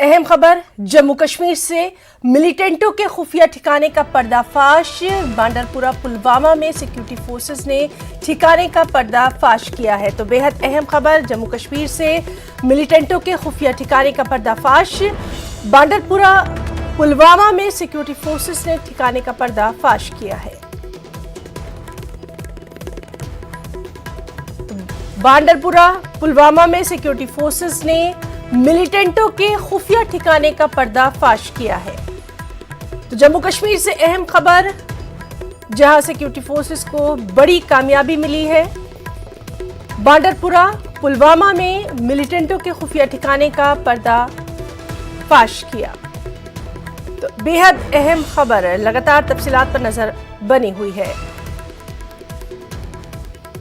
अहम खबर जम्मू कश्मीर से मिलिटेंटों के खुफिया ठिकाने का पर्दाफाश। बांडरपुरा पुलवामा में सिक्योरिटी फोर्सेस ने ठिकाने का पर्दाफाश किया है। तो बेहद अहम खबर जम्मू कश्मीर से मिलिटेंटों के खुफिया ठिकाने का पर्दाफाश। बांडरपुरा पुलवामा में सिक्योरिटी फोर्सेस ने ठिकाने का पर्दाफाश किया है। बांडरपुरा पुलवामा में सिक्योरिटी फोर्सेस ने मिलिटेंटों के खुफिया ठिकाने का पर्दाफाश किया है। तो जम्मू कश्मीर से अहम खबर, जहां सिक्योरिटी फोर्सेस को बड़ी कामयाबी मिली है। बांडरपुरा पुलवामा में मिलिटेंटों के खुफिया ठिकाने का पर्दाफाश किया। तो बेहद अहम खबर, लगातार तफसीलात पर नजर बनी हुई है।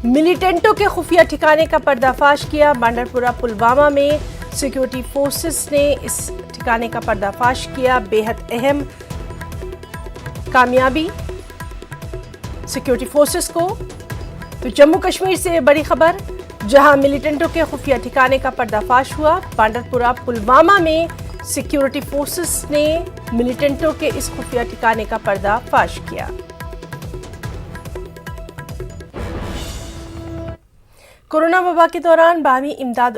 मिलिटेंटों के खुफिया ठिकाने का पर्दाफाश किया। बांडरपुरा पुलवामा में सिक्योरिटी फोर्सेस ने इस ठिकाने का पर्दाफाश किया। बेहद अहम कामयाबी सिक्योरिटी फोर्सेस को। तो जम्मू कश्मीर से बड़ी खबर, जहां मिलिटेंटों के खुफिया ठिकाने का पर्दाफाश हुआ। बांडरपुरा पुलवामा में सिक्योरिटी फोर्सेस ने मिलिटेंटों के इस खुफिया ठिकाने का पर्दाफाश किया। कोरोना वबा के दौरान बाहमी इमदाद